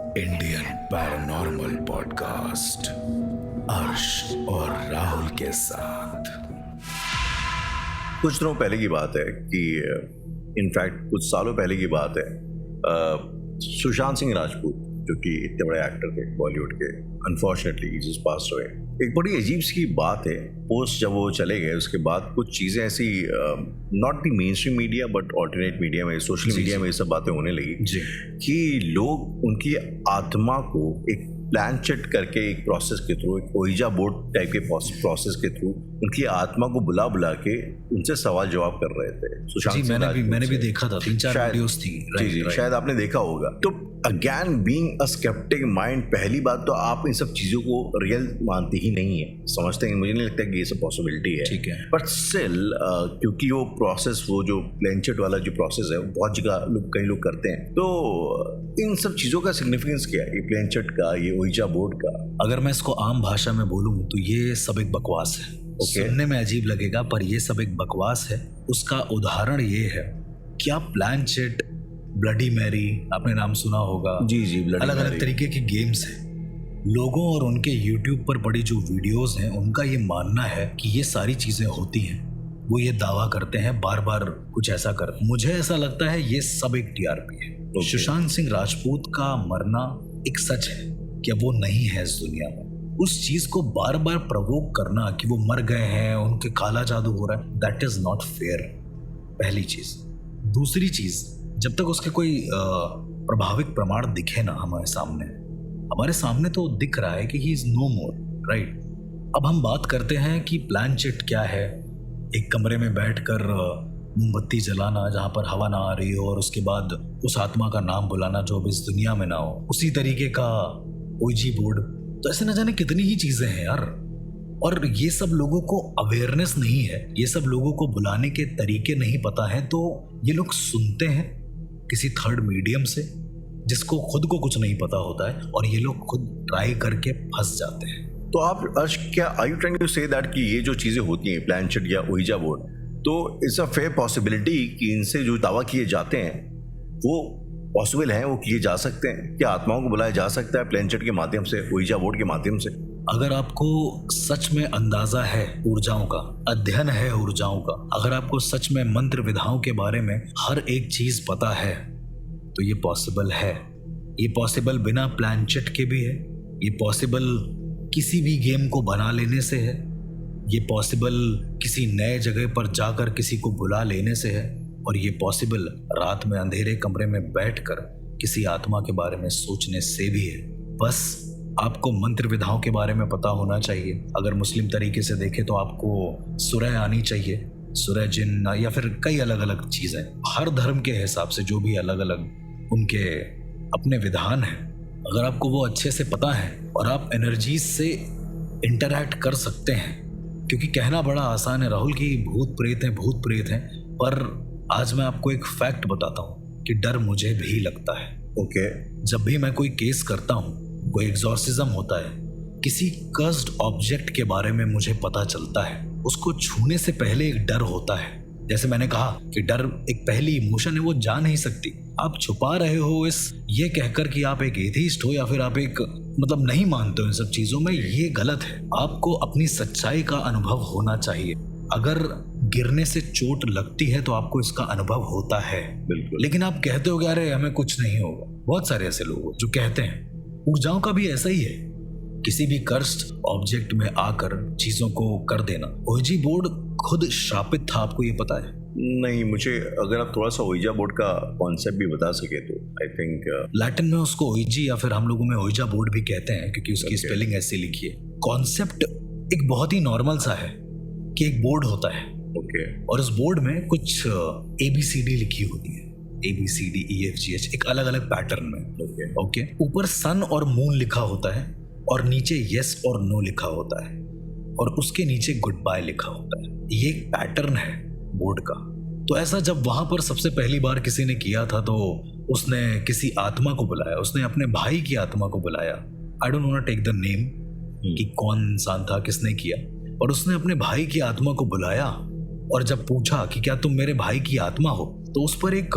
Indian paranormal podcast अर्श और राहुल के साथ। कुछ दिनों पहले की बात है कि इनफैक्ट कुछ सालों पहले की बात है, सुशांत सिंह राजपूत जो कि इतने बड़े एक्टर थे बॉलीवुड के, unfortunately he just passed away. एक बड़ी अजीब सी बात है, पोस्ट जब वो चले गए उसके बाद कुछ चीज़ें ऐसी not the main stream media but alternate media में, सोशल मीडिया में ये सब बातें होने लगी कि लोग उनकी आत्मा को एक प्लान चेट करके एक प्रोसेस के थ्रू, एक ओइजा बोर्ड टाइप के प्रोसेस के थ्रू उनकी आत्मा को बुला बुला के उनसे सवाल जवाब कर रहे थे। सुशांत सिंह मैंने भी देखा था, 3-4 वीडियोस थी। जी, शायद आपने देखा होगा। तो again being a sceptic mind, पहली बात तो आप इन सब चीज़ों को रियल मानते ही नहीं है, समझते हैं, मुझे नहीं लगता कि ये सब पॉसिबिलिटी है। ठीक है, बट स्टिल क्योंकि वो प्रोसेस, वो जो प्लेनचेट वाला जो प्रोसेस है वो बहुत जगह कई लोग करते हैं, तो इन सब चीज़ों का सिग्निफिकेंस क्या है, ये प्लेनचेट का, ये ओइजा बोर्ड का? अगर मैं इसको आम भाषा में बोलूँ तो ये सब एक बकवास है। सुनने में अजीब लगेगा पर ये सब एक बकवास है। उसका उदाहरण ये है कि आप प्लेनचेट, ब्लडी मैरी, आपने नाम सुना होगा। जी, अलग अलग तरीके की गेम्स हैं। लोगों और उनके यूट्यूब पर पड़ी जो वीडियोस हैं उनका ये मानना है कि ये सारी चीजें होती हैं। वो ये दावा करते हैं, बार बार कुछ ऐसा कर। मुझे ऐसा लगता है ये सब एक टीआरपी है। सुशांत सिंह राजपूत का मरना एक सच है कि वो नहीं है इस दुनिया में। उस चीज को बार बार प्रवोक करना कि वो मर गए हैं, उनके काला जादू हो रहा है, दैट इज नॉट फेयर, पहली चीज। दूसरी चीज, जब तक उसके कोई प्रभाविक प्रमाण दिखे ना हमारे सामने तो दिख रहा है कि he is no more, right. अब हम बात करते हैं कि प्लेनचेट क्या है। एक कमरे में बैठकर मोमबत्ती जलाना जहाँ पर हवा ना आ रही हो, और उसके बाद उस आत्मा का नाम बुलाना जो अब इस दुनिया में ना हो, उसी तरीके का ओइजी बोर्ड। तो ऐसे न जाने कितनी ही चीजें हैं यार। और ये सब लोगों को अवेयरनेस नहीं है, ये सब लोगों को बुलाने के तरीके नहीं पता है, तो ये लोग सुनते हैं किसी थर्ड मीडियम से जिसको खुद को कुछ नहीं पता होता है, और ये लोग खुद ट्राई करके फंस जाते हैं। तो आप अर्श, क्या are you trying to say that कि ये जो चीज़ें होती हैं प्लेनचेट या ओइजा बोर्ड, तो इट्स अ फेयर पॉसिबिलिटी कि इनसे जो दावा किए जाते हैं वो पॉसिबल हैं, वो किए जा सकते हैं? क्या आत्माओं को बुलाया जा सकता है प्लेनचेट के माध्यम से, ओइजा बोर्ड के माध्यम से? अगर आपको सच में अंदाजा है ऊर्जाओं का, अध्ययन है ऊर्जाओं का, अगर आपको सच में मंत्र विधाओं के बारे में हर एक चीज पता है, तो ये पॉसिबल है। ये पॉसिबल बिना प्लेनचेट के भी है, ये पॉसिबल किसी भी गेम को बना लेने से है, ये पॉसिबल किसी नए जगह पर जाकर किसी को बुला लेने से है, और ये पॉसिबल रात में अंधेरे कमरे में बैठकर किसी आत्मा के बारे में सोचने से भी है। बस आपको मंत्र विधाओं के बारे में पता होना चाहिए। अगर मुस्लिम तरीके से देखें तो आपको सूरह आनी चाहिए, सूरह जिन, या फिर कई अलग अलग चीज़ें। हर धर्म के हिसाब से जो भी अलग अलग उनके अपने विधान हैं, अगर आपको वो अच्छे से पता है और आप एनर्जीज से इंटरैक्ट कर सकते हैं, क्योंकि कहना बड़ा आसान है राहुल कि भूत प्रेत हैं, पर आज मैं आपको एक फैक्ट बताता हूँ कि डर मुझे भी लगता है। ओके। जब भी मैं कोई केस करता हूँ, कोई एग्जॉर्सिज्म होता है, किसी कर्स्ड ऑब्जेक्ट के बारे में मुझे पता चलता है, उसको छूने से पहले एक डर होता है। जैसे मैंने कहा कि डर एक पहली इमोशन है, वो जा नहीं सकती। आप छुपा रहे हो इस ये कहकर कि आप एक एथीस्ट हो, या फिर आप एक नहीं मानते हो इन सब चीजों में, ये गलत है। आपको अपनी सच्चाई का अनुभव होना चाहिए। अगर गिरने से चोट लगती है तो आपको इसका अनुभव होता है, बिल्कुल। लेकिन आप कहते हो कि अरे हमें कुछ नहीं होगा। बहुत सारे ऐसे लोग जो कहते हैं। ऊर्जाओं का भी ऐसा ही है, किसी भी कर्स्ड ऑब्जेक्ट में आकर चीजों को कर देना। ओइजी बोर्ड खुद श्रापित था, आपको ये पता है? नहीं, मुझे अगर आप थोड़ा सा ओइजा बोर्ड का कॉन्सेप्ट भी बता सके तो आई थिंक। लैटिन में उसको ओइजी या फिर हम लोगों में ओइजा बोर्ड भी कहते हैं, क्योंकि उसकी स्पेलिंग ऐसे लिखी है। कॉन्सेप्ट एक बहुत ही नॉर्मल सा है कि एक बोर्ड होता है, और उस बोर्ड में कुछ ABCD लिखी होती है, ABCDEFGH, एक अलग अलग पैटर्न में। ओके। ऊपर सन और मून लिखा होता है, और नीचे यस और नो लिखा होता है, और उसके नीचे गुड बाय लिखा होता है। ये एक पैटर्न है बोर्ड का। तो ऐसा जब वहां पर सबसे पहली बार किसी ने किया था, तो उसने किसी आत्मा को बुलाया, उसने अपने भाई की आत्मा को बुलाया। I don't want to take the name कि कौन इंसान था, किसने किया, और उसने अपने भाई की आत्मा को बुलाया, और जब पूछा कि क्या तुम मेरे भाई की आत्मा हो, तो उस पर एक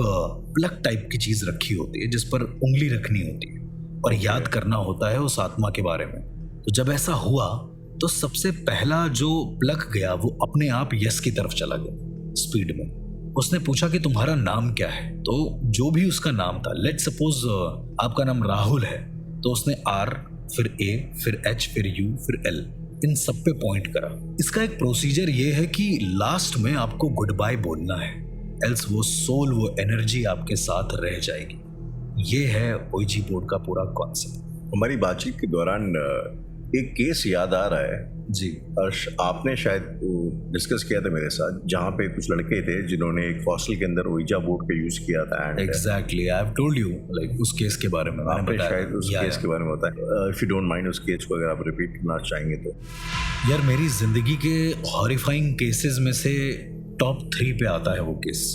प्लग टाइप की चीज रखी होती है जिस पर उंगली रखनी होती है। और याद करना होता है उस आत्मा के बारे में। तो जब ऐसा हुआ तो सबसे पहला जो प्लग गया वो अपने आप यस की तरफ चला गया स्पीड में। उसने पूछा कि तुम्हारा नाम क्या है, तो जो भी उसका नाम था, लेट सपोज आपका नाम राहुल है, तो उसने आर, फिर ए, फिर एच, फिर यू, फिर एल, इन सब पे पॉइंट करा। इसका एक प्रोसीजर ये है कि लास्ट में आपको गुड बाय बोलना है, एल्स वो सोल, वो एनर्जी आपके साथ रह जाएगी। ये है ओईजी बोर्ड का पूरा कॉन्सेप्ट। हमारी बातचीत के दौरान एक केस याद आ रहा है जी। अर्श, आपने शायद डिस्कस किया था मेरे साथ, जहाँ पे कुछ लड़के थे जिन्होंने एक हॉस्टल के अंदर ओइजा बोर्ड का यूज किया था। Exactly, I have told you like उस केस के बारे में मैंने बताया, शायद उस केस के बारे में बताया। इफ यू डोंट माइंड, उस केस को अगर आप रिपीट करना चाहेंगे तो। यार मेरी जिंदगी के हॉरिफाइंग केसेस में से टॉप 3 पे आता है वो केस।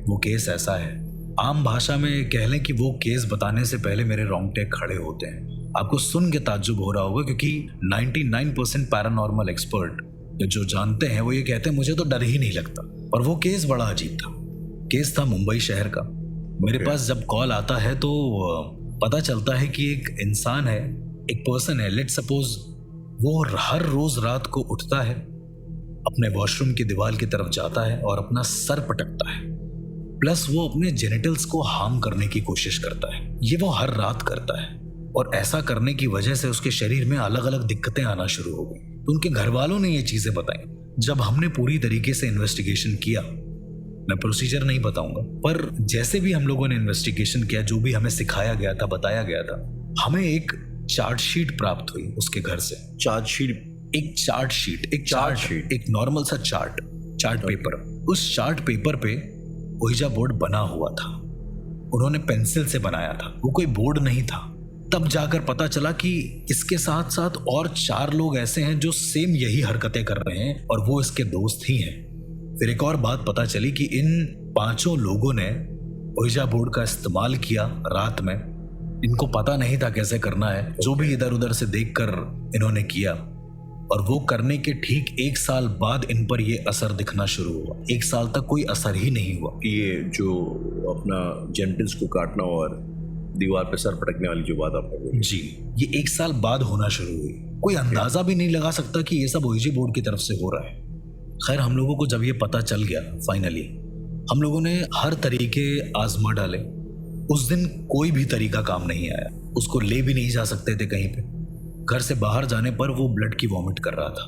वो केस ऐसा है, आम भाषा में कह लें कि वो केस बताने से पहले मेरे रोंगटे खड़े होते हैं। आपको सुन के ताज्जुब हो रहा होगा क्योंकि 99% पैरानॉर्मल एक्सपर्ट जो जानते हैं वो ये कहते हैं मुझे तो डर ही नहीं लगता। और वो केस बड़ा अजीब था। केस था मुंबई शहर का। मेरे पास जब कॉल आता है तो पता चलता है कि एक इंसान है, एक पर्सन है, लेट सपोज वो हर रोज रात को उठता है, अपने वॉशरूम की दीवार की तरफ जाता है और अपना सर पटकता है, प्लस वो अपने जेनिटल्स को हार्म करने की कोशिश करता है। ये वो हर रात करता है और ऐसा करने की वजह से उसके शरीर में अलग अलग दिक्कतें आना शुरू हो गई। तो उनके घर वालों ने ये चीजें बताई। जब हमने पूरी तरीके से इन्वेस्टिगेशन किया, मैं प्रोसीजर नहीं बताऊंगा, पर जैसे भी हम लोगों ने इन्वेस्टिगेशन किया, जो भी हमें सिखाया गया था, बताया गया था, हमें एक चार्टशीट प्राप्त हुई उसके घर से। एक चार्ट, एक नॉर्मल सा चार्ट पेपर। उस चार्ट पेपर पे ओइजा बोर्ड बना हुआ था। उन्होंने पेंसिल से बनाया था, वो कोई बोर्ड नहीं था। तब जाकर पता चला कि इसके साथ साथ और 4 लोग ऐसे हैं जो सेम यही हरकतें कर रहे हैं और वो इसके दोस्त ही हैं। फिर एक और बात पता चली कि इन 5 लोगों ने ओइजा बोर्ड का इस्तेमाल किया रात में। इनको पता नहीं था कैसे करना है, जो भी इधर उधर से देखकर इन्होंने किया, और वो करने के ठीक 1 साल बाद इन पर ये असर दिखना शुरू हुआ। 1 साल तक कोई असर ही नहीं हुआ। ये जो अपना जेनिटल्स को काटना और दीवार पे सर पटकने वाली जो बात आपने बोली जी, ये 1 साल बाद होना शुरू हुई। कोई अंदाजा भी नहीं लगा सकता कि ये सब ओईजी बोर्ड की तरफ से हो रहा है। खैर, हम लोगों को जब ये पता चल गया फाइनली, हम लोगों ने हर तरीके आजमा डाले। उस दिन कोई भी तरीका काम नहीं आया। उसको ले भी नहीं जा सकते थे कहीं पे। घर से बाहर जाने पर वो ब्लड की वॉमिट कर रहा था,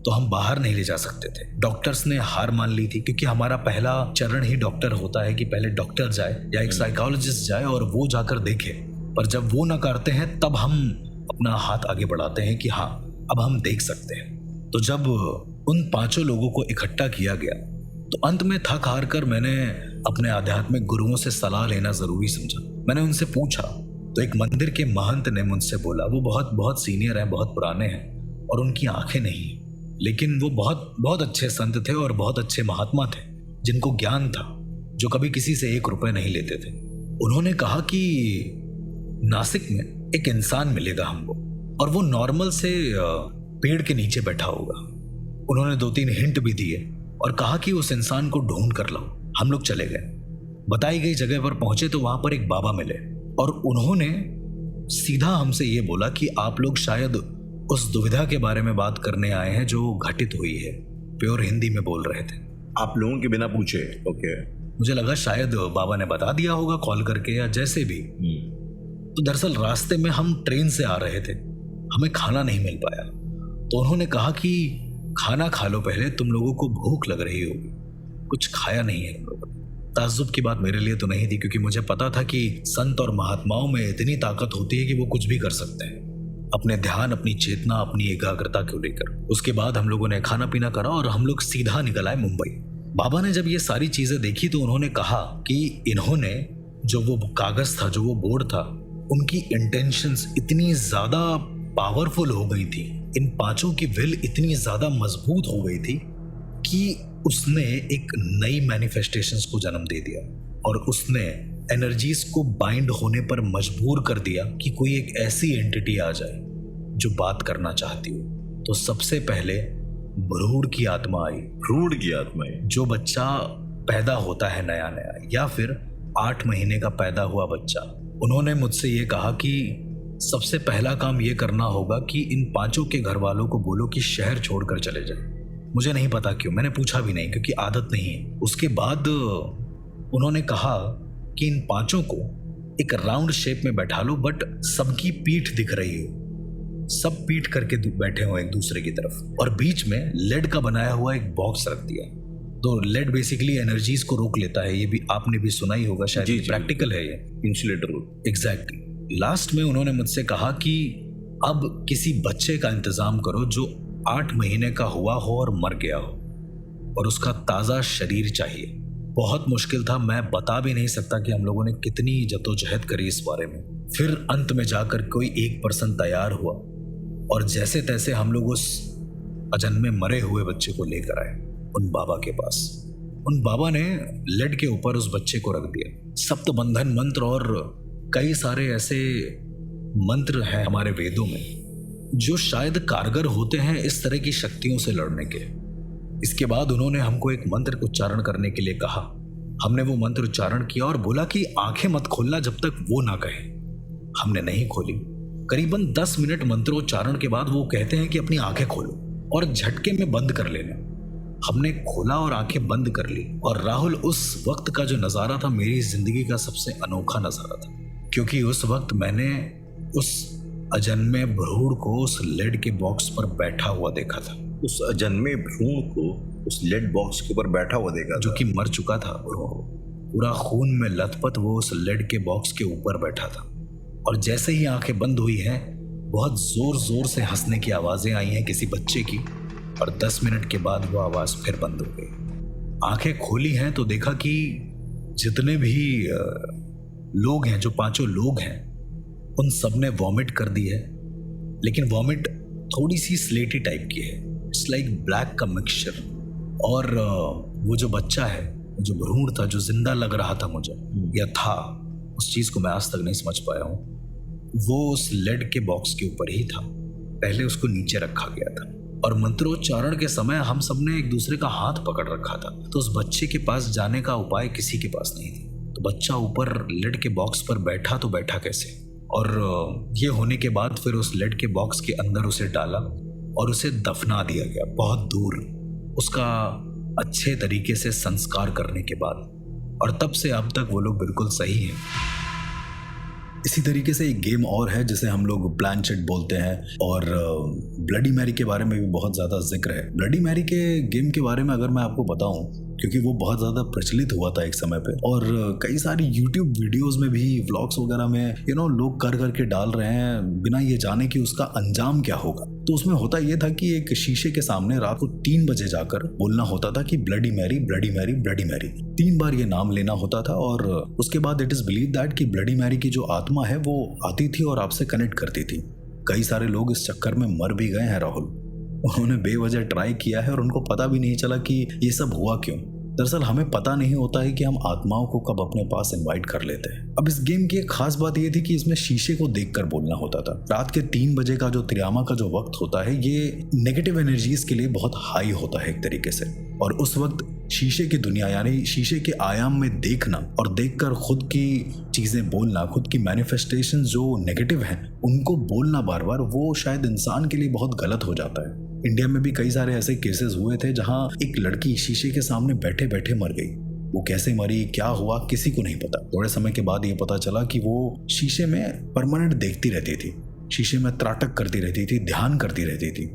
तो हम बाहर नहीं ले जा सकते थे। डॉक्टर्स ने हार मान ली थी, क्योंकि हमारा पहला चरण ही डॉक्टर होता है कि पहले डॉक्टर जाए या एक साइकोलॉजिस्ट जाए और वो जाकर देखे। पर जब वो नकारते हैं तब हम अपना हाथ आगे बढ़ाते हैं कि हाँ, अब हम देख सकते हैं। तो जब उन 5 लोगों को इकट्ठा किया गया तो अंत में थक हार कर मैंने अपने आध्यात्मिक गुरुओं से सलाह लेना जरूरी समझा। मैंने उनसे पूछा तो एक मंदिर के महंत ने मुझसे बोला, वो बहुत सीनियर हैं, बहुत पुराने हैं और उनकी आंखें नहीं, लेकिन वो बहुत अच्छे संत थे और बहुत अच्छे महात्मा थे जिनको ज्ञान था, जो कभी किसी से 1 रुपए नहीं लेते थे। उन्होंने कहा कि नासिक में एक इंसान मिलेगा हमको और वो नॉर्मल से पेड़ के नीचे बैठा होगा। उन्होंने 2-3 हिंट भी दिए और कहा कि उस इंसान को ढूंढ कर लाओ। हम लोग चले गए, बताई गई जगह पर पहुंचे तो वहां पर एक बाबा मिले और उन्होंने सीधा हमसे ये बोला कि आप लोग शायद उस दुविधा के बारे में बात करने आए हैं जो घटित हुई है। प्योर हिंदी में बोल रहे थे। आप लोगों के बिना पूछे? ओके। मुझे लगा शायद बाबा ने बता दिया होगा कॉल करके या जैसे भी। तो दरअसल रास्ते में हम ट्रेन से आ रहे थे, हमें खाना नहीं मिल पाया, तो उन्होंने कहा कि खाना खा लो पहले, तुम लोगों को भूख लग रही होगी। कुछ खाया नहीं है हम लोगों ने। ताज्जुब की बात मेरे लिए तो नहीं थी, क्योंकि मुझे पता था कि संत और महात्माओं में इतनी ताकत होती है कि वो कुछ भी कर सकते हैं, अपने ध्यान, अपनी चेतना, अपनी एकाग्रता को लेकर। उसके बाद हम लोगों ने खाना पीना करा और हम लोग सीधा निकल आए मुंबई। बाबा ने जब ये सारी चीजें देखी तो उन्होंने कहा कि इन्होंने जो वो कागज था, जो वो बोर्ड था, उनकी इंटेंशंस इतनी ज्यादा पावरफुल हो गई थी, इन 5 की विल इतनी ज्यादा मजबूत हो गई थी कि उसने एक नई मैनिफेस्टेशंस को जन्म दे दिया और उसने एनर्जीज को बाइंड होने पर मजबूर कर दिया कि कोई एक ऐसी एंटिटी आ जाए जो बात करना चाहती हो। तो सबसे पहले भ्रूण की आत्मा आई। भ्रूण की आत्मा आई? जो बच्चा पैदा होता है नया या फिर 8 महीने का पैदा हुआ बच्चा। उन्होंने मुझसे ये कहा कि सबसे पहला काम ये करना होगा कि इन पांचों के घर वालों को बोलो कि शहर छोड़कर चले जाए। मुझे नहीं पता क्यों, मैंने पूछा भी नहीं क्योंकि आदत नहीं है। उसके बाद उन्होंने कहा कि इन पांचों को एक राउंड शेप में बैठा लो, बट सबकी पीठ दिख रही हो, सब पीठ करके बैठे हो एक दूसरे की तरफ, और बीच में लेड का बनाया हुआ एक बॉक्स रख दिया। तो लेड बेसिकली एनर्जीज को रोक लेता है, ये भी आपने भी सुना ही होगा शायद, प्रैक्टिकल है ये, इंसुलेटर। एग्जैक्टली। लास्ट में उन्होंने मुझसे कहा कि अब किसी बच्चे का इंतजाम करो जो 8 महीने का हुआ हो और मर गया हो, और उसका ताज़ा शरीर चाहिए। बहुत मुश्किल था, मैं बता भी नहीं सकता कि हम लोगों ने कितनी जद्दोजहद करी इस बारे में। फिर अंत में जाकर कोई एक पर्सन तैयार हुआ और जैसे तैसे हम लोग उस अजन्मे मरे हुए बच्चे को लेकर आए उन बाबा के पास। उन बाबा ने लेड के ऊपर उस बच्चे को रख दिया। सप्तबंधन मंत्र और कई सारे ऐसे मंत्र हैं हमारे वेदों में जो शायद कारगर होते हैं इस तरह की शक्तियों से लड़ने के। इसके बाद उन्होंने हमको एक मंत्र उच्चारण करने के लिए कहा। हमने वो मंत्र उच्चारण किया और बोला कि आंखें मत खोलना जब तक वो ना कहे। हमने नहीं खोली। करीबन 10 मिनट मंत्रोच्चारण के बाद वो कहते हैं कि अपनी आंखें खोलो और झटके में बंद कर लेना। हमने खोला और आंखें बंद कर ली, और राहुल उस वक्त का जो नज़ारा था मेरी जिंदगी का सबसे अनोखा नज़ारा था, क्योंकि उस वक्त मैंने उस अजन्मे भ्रूण को उस लेड के बॉक्स पर बैठा हुआ देखा था। उस अजन्मे भ्रूण को उस लेड बॉक्स के ऊपर बैठा हुआ देखा, जो कि मर चुका था और पूरा खून में लथपथ वो उस लेड के बॉक्स के ऊपर बैठा था। और जैसे ही आंखें बंद हुई हैं, बहुत जोर जोर से हंसने की आवाजें आई हैं किसी बच्चे की, और 10 मिनट के बाद वो आवाज फिर बंद हो गई। आंखें खोली हैं तो देखा कि जितने भी लोग हैं, जो 5 लोग हैं, उन सब ने वॉमिट कर दी है, लेकिन वॉमिट थोड़ी सी स्लेटी टाइप की है, इट्स लाइक ब्लैक का मिक्सचर। और वो जो बच्चा है, जो भ्रूण था, जो जिंदा लग रहा था मुझे या था, उस चीज को मैं आज तक नहीं समझ पाया हूँ, वो उस लेड के बॉक्स के ऊपर ही था। पहले उसको नीचे रखा गया था और मंत्रोच्चारण के समय हम सब ने एक दूसरे का हाथ पकड़ रखा था। तो उस बच्चे के पास जाने का उपाय किसी के पास नहीं था। तो बच्चा ऊपर लेड के बॉक्स पर बैठा तो बैठा कैसे? और ये होने के बाद फिर उस लेड के बॉक्स के अंदर उसे डाला और उसे दफना दिया गया बहुत दूर, उसका अच्छे तरीके से संस्कार करने के बाद। और तब से अब तक वो लोग बिल्कुल सही हैं। इसी तरीके से एक गेम और है जिसे हम लोग प्लानचेट बोलते हैं, और ब्लडी मैरी के बारे में भी बहुत ज़्यादा जिक्र है। ब्लडी मैरी के गेम के बारे में अगर मैं आपको बताऊं, क्योंकि वो बहुत ज़्यादा प्रचलित हुआ था एक समय पे, और कई सारी यूट्यूब वीडियोस में भी, व्लॉग्स वगैरह में लोग कर करके डाल रहे हैं बिना ये जाने कि उसका अंजाम क्या होगा। तो उसमें होता ये था कि एक शीशे के सामने रात को 3 बजे जाकर बोलना होता था कि bloody Mary, bloody Mary, bloody Mary. 3 बार ये नाम लेना होता था, और उसके बाद इट इज़ बिलीव दैट कि ब्लडी मैरी की जो आत्मा है वो आती थी और आपसे कनेक्ट करती थी। कई सारे लोग इस चक्कर में मर भी गए हैं राहुल। उन्होंने बेवजह ट्राई किया है और उनको पता भी नहीं चला कि ये सब हुआ क्यों। दरअसल हमें पता नहीं होता है कि हम आत्माओं को कब अपने पास इनवाइट कर लेते हैं। अब इस गेम की एक खास बात ये थी कि इसमें शीशे को देखकर बोलना होता था। रात के 3 बजे का जो त्रियामा का जो वक्त होता है, ये नेगेटिव एनर्जीज के लिए बहुत हाई होता है एक तरीके से। और उस वक्त शीशे की दुनिया, यानी शीशे के आयाम में देखना और देखकर खुद की चीजें बोलना, खुद की मैनिफेस्टेशन जो नेगेटिव हैं उनको बोलना बार बार, वो शायद इंसान के लिए बहुत गलत हो जाता है। इंडिया में भी कई सारे ऐसे केसेस हुए थे जहां एक लड़की शीशे के सामने बैठे बैठे मर गई। वो कैसे मरी, क्या हुआ, किसी को नहीं पता। थोड़े समय के बाद ये पता चला कि वो शीशे में परमानेंट देखती रहती थी, शीशे में त्राटक करती रहती थी, ध्यान करती रहती थी।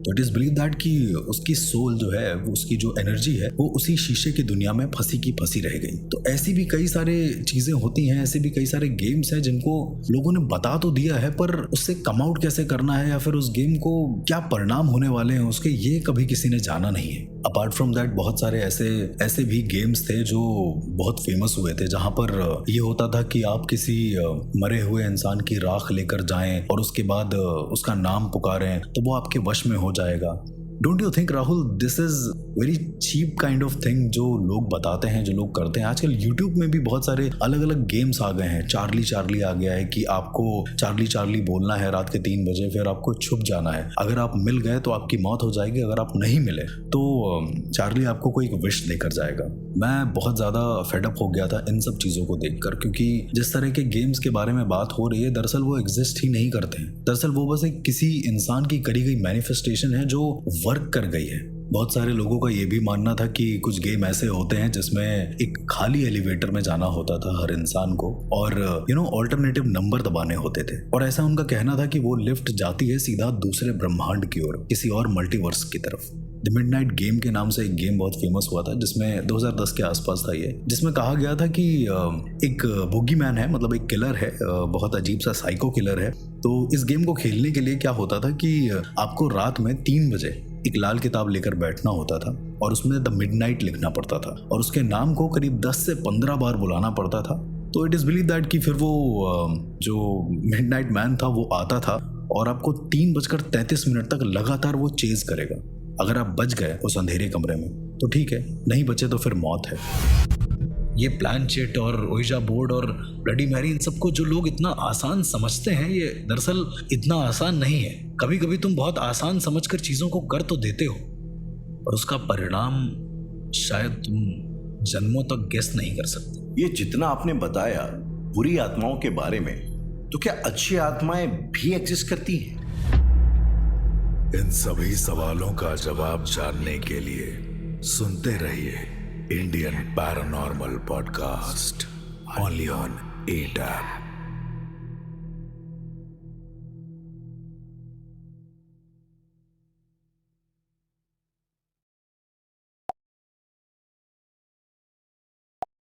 तो इट इज़ बिलीव दैट कि उसकी सोल जो है, वो उसकी जो एनर्जी है, वो उसी शीशे की दुनिया में फंसी की फंसी रह गई। तो ऐसी भी कई सारे चीज़ें होती हैं, ऐसे भी कई सारे गेम्स हैं जिनको लोगों ने बता तो दिया है, पर उससे कम आउट कैसे करना है या फिर उस गेम को क्या परिणाम होने वाले हैं उसके, ये कभी किसी ने जाना नहीं है। अपार्ट फ्रॉम दैट बहुत सारे ऐसे भी गेम्स थे जो बहुत फेमस हुए थे, जहाँ पर ये होता था कि आप किसी मरे हुए इंसान की राख लेकर जाएं और उसके बाद उसका नाम पुकारें तो वो आपके वश में हो जाएगा। Don't you think Rahul this is very cheap kind of thing जो लोग बताते हैं, जो लोग करते हैं। आजकल यूट्यूब में भी बहुत सारे अलग अलग गेम्स आ गए हैं। चार्ली चार्ली आ गया है कि आपको चार्ली चार्ली बोलना है रात के 3 बजे, फिर आपको छुप जाना है। अगर आप मिल गए तो आपकी मौत हो जाएगी, अगर आप नहीं मिले तो चार्ली आपको कोई एक विश देकर जाएगा। मैं बहुत ज़्यादा फेडअप हो गया था इन सब चीज़ों को देखकर, क्योंकि जिस तरह के गेम्स के बारे में बात हो रही है दरअसल वो एग्जिस्ट ही नहीं करते हैं। दरअसल वो बस एक किसी इंसान की करी गई मैनिफेस्टेशन है जो वर्क कर गई है। बहुत सारे लोगों का ये भी मानना था कि कुछ गेम ऐसे होते हैं जिसमें एक खाली एलिवेटर में जाना होता था हर इंसान को, और ऑल्टरनेटिव नंबर दबाने होते थे, और ऐसा उनका कहना था कि वो लिफ्ट जाती है सीधा दूसरे ब्रह्मांड की ओर, किसी और मल्टीवर्स की तरफ। द मिडनाइट गेम के नाम से एक गेम बहुत फेमस हुआ था, जिसमें 2010 के आसपास था ये, जिसमें कहा गया था कि एक बोगी मैन है, मतलब एक किलर है, बहुत अजीब सा साइको किलर है। तो इस गेम को खेलने के लिए क्या होता था कि आपको रात में 3 बजे एक लाल किताब लेकर बैठना होता था और उसमें द मिडनाइट लिखना पड़ता था, और उसके नाम को करीब 10 से 15 बार बुलाना पड़ता था। तो इट इज़ बिलीव दैट कि फिर वो जो मिडनाइट मैन था वो आता था और आपको 3:33 तक लगातार वो चेज करेगा। अगर आप बच गए उस अंधेरे कमरे में तो ठीक है, नहीं बचे तो फिर मौत है। ये प्लानचेट और ओइजा बोर्ड और ब्लडी मैरी, इन सबको जो लोग इतना आसान समझते हैं, ये दरअसल इतना आसान नहीं है। कभी कभी तुम बहुत आसान समझकर चीज़ों को कर तो देते हो, और उसका परिणाम शायद तुम जन्मों तक गेस नहीं कर सकते। ये जितना आपने बताया बुरी आत्माओं के बारे में, तो क्या अच्छी आत्माएं भी एग्जिस्ट करती हैं? इन सभी सवालों का जवाब जानने के लिए सुनते रहिए Indian paranormal podcast, only on 8 app.